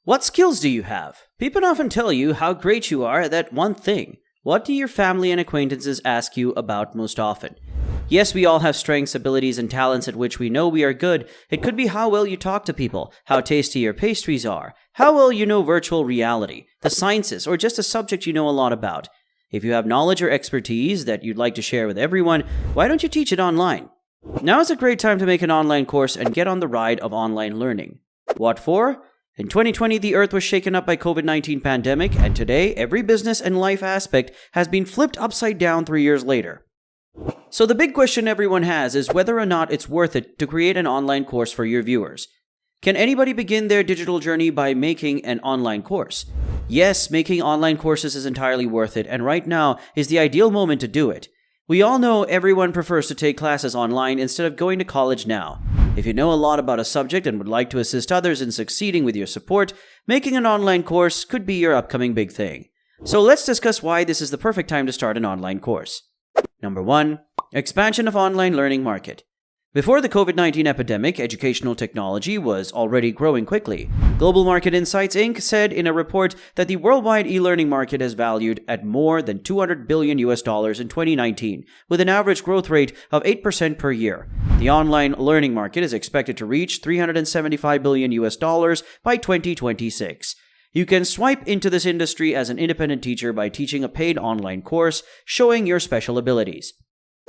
What skills do you have? People often tell you how great you are at that one thing. What do your family and acquaintances ask you about most often? Yes, we all have strengths, abilities, and talents at which we know we are good. It could be how well you talk to people, how tasty your pastries are, how well you know virtual reality, the sciences, or just a subject you know a lot about. If you have knowledge or expertise that you'd like to share with everyone, why don't you teach it online? Now is a great time to make an online course and get on the ride of online learning. What for? In 2020, the earth was shaken up by COVID-19 pandemic, and today, every business and life aspect has been flipped upside down 3 years later. So the big question everyone has is whether or not it's worth it to create an online course for your viewers. Can anybody begin their digital journey by making an online course? Yes, making online courses is entirely worth it, and right now is the ideal moment to do it. We all know everyone prefers to take classes online instead of going to college now. If you know a lot about a subject and would like to assist others in succeeding with your support, making an online course could be your upcoming big thing. So let's discuss why this is the perfect time to start an online course. Number 1. Expansion of online learning market. Before the COVID-19 epidemic, educational technology was already growing quickly. Global Market Insights Inc. said in a report that the worldwide e-learning market is valued at more than $200 billion in 2019, with an average growth rate of 8% per year. The online learning market is expected to reach $375 billion by 2026. You can swipe into this industry as an independent teacher by teaching a paid online course showing your special abilities.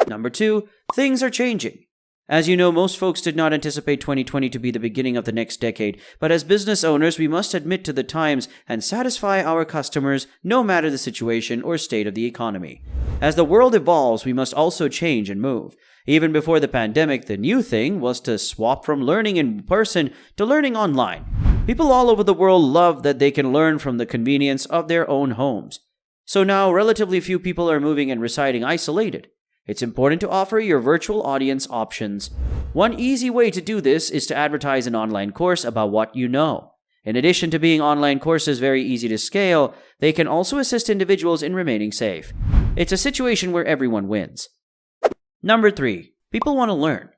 Number 2. Things are changing. As you know, most folks did not anticipate 2020 to be the beginning of the next decade, but as business owners, we must admit to the times and satisfy our customers no matter the situation or state of the economy. As the world evolves, we must also change and move. Even before the pandemic, the new thing was to swap from learning in person to learning online. People all over the world love that they can learn from the convenience of their own homes. So now, relatively few people are moving and residing isolated. It's important to offer your virtual audience options. One easy way to do this is to advertise an online course about what you know. In addition to being online courses very easy to scale, they can also assist individuals in remaining safe. It's a situation where everyone wins. Number 3. People want to learn.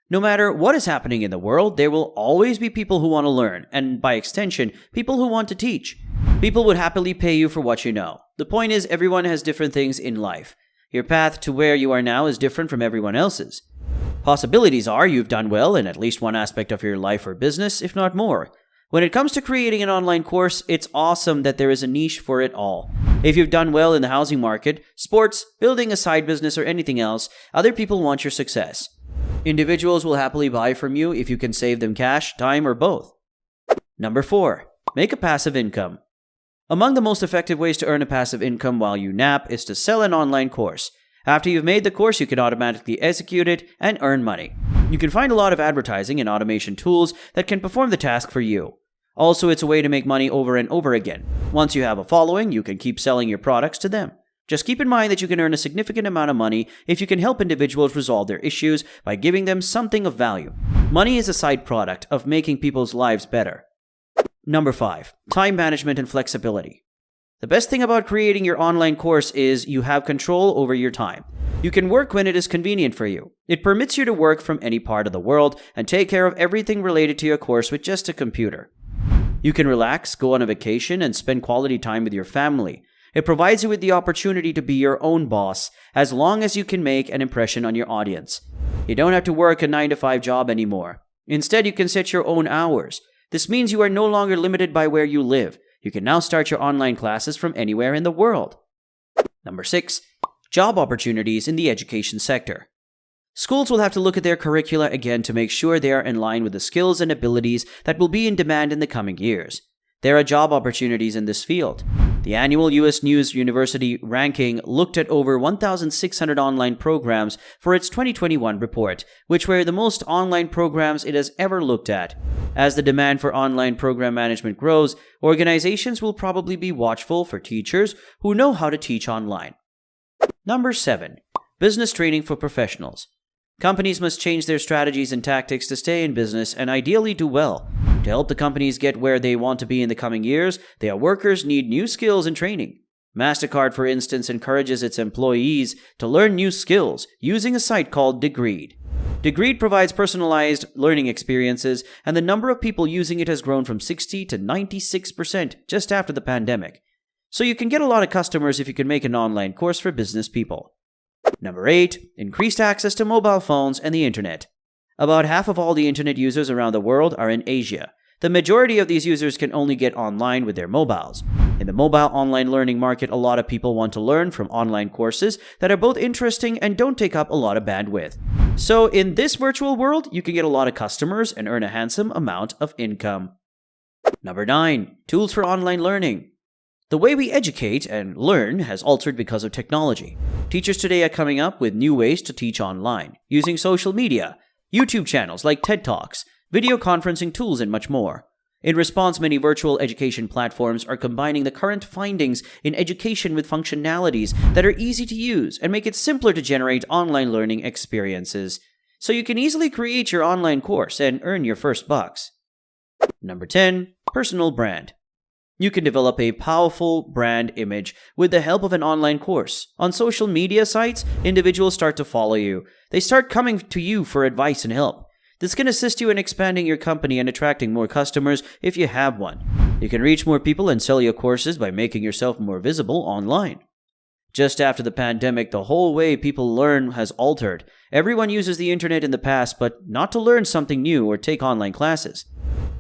No matter what is happening in the world, there will always be people who want to learn, and by extension, people who want to teach. People would happily pay you for what you know. The point is, everyone has different things in life. Your path to where you are now is different from everyone else's. Possibilities are you've done well in at least one aspect of your life or business, if not more. When it comes to creating an online course, it's awesome that there is a niche for it all. If you've done well in the housing market, sports, building a side business, or anything else, other people want your success. Individuals will happily buy from you if you can save them cash, time, or both. Number 4. Make a passive income. Among the most effective ways to earn a passive income while you nap is to sell an online course. After you've made the course, you can automatically execute it and earn money. You can find a lot of advertising and automation tools that can perform the task for you. Also, it's a way to make money over and over again. Once you have a following, you can keep selling your products to them. Just keep in mind that you can earn a significant amount of money if you can help individuals resolve their issues by giving them something of value. Money is a side product of making people's lives better. Number 5. Time management and flexibility. The best thing about creating your online course is you have control over your time. You can work when it is convenient for you. It permits you to work from any part of the world and take care of everything related to your course with just a computer. You can relax, go on a vacation, and spend quality time with your family. It provides you with the opportunity to be your own boss as long as you can make an impression on your audience. You don't have to work a 9-to-5 job anymore. Instead, you can set your own hours. This means you are no longer limited by where you live. You can now start your online classes from anywhere in the world. Number 6. Job opportunities in the education sector. Schools will have to look at their curricula again to make sure they are in line with the skills and abilities that will be in demand in the coming years. There are job opportunities in this field. The annual U.S. News University ranking looked at over 1,600 online programs for its 2021 report, which were the most online programs it has ever looked at. As the demand for online program management grows, organizations will probably be watchful for teachers who know how to teach online. Number 7. Business training for professionals. Companies must change their strategies and tactics to stay in business and ideally do well. To help the companies get where they want to be in the coming years, their workers need new skills and training. MasterCard, for instance, encourages its employees to learn new skills using a site called Degreed. Degreed provides personalized learning experiences, and the number of people using it has grown from 60 to 96% just after the pandemic. So you can get a lot of customers if you can make an online course for business people. Number 8. Increased access to mobile phones and the internet. About half of all the internet users around the world are in Asia. The majority of these users can only get online with their mobiles. In the mobile online learning market, a lot of people want to learn from online courses that are both interesting and don't take up a lot of bandwidth. So in this virtual world, you can get a lot of customers and earn a handsome amount of income. Number 9. Tools for online learning. The way we educate and learn has altered because of technology. Teachers today are coming up with new ways to teach online, using social media, YouTube channels like TED Talks, video conferencing tools, and much more. In response, many virtual education platforms are combining the current findings in education with functionalities that are easy to use and make it simpler to generate online learning experiences, so you can easily create your online course and earn your first bucks. Number 10. Personal brand. You can develop a powerful brand image with the help of an online course. On social media sites, individuals start to follow you. They start coming to you for advice and help. This can assist you in expanding your company and attracting more customers if you have one. You can reach more people and sell your courses by making yourself more visible online. Just after the pandemic, the whole way people learn has altered. Everyone uses the internet in the past, but not to learn something new or take online classes.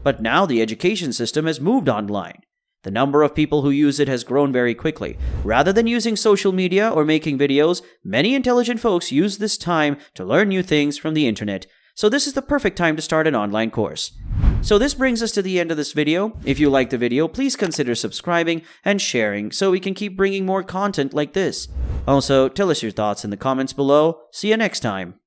But now the education system has moved online. The number of people who use it has grown very quickly. Rather than using social media or making videos, many intelligent folks use this time to learn new things from the internet. So this is the perfect time to start an online course. So this brings us to the end of this video. If you liked the video, please consider subscribing and sharing so we can keep bringing more content like this. Also, tell us your thoughts in the comments below. See you next time.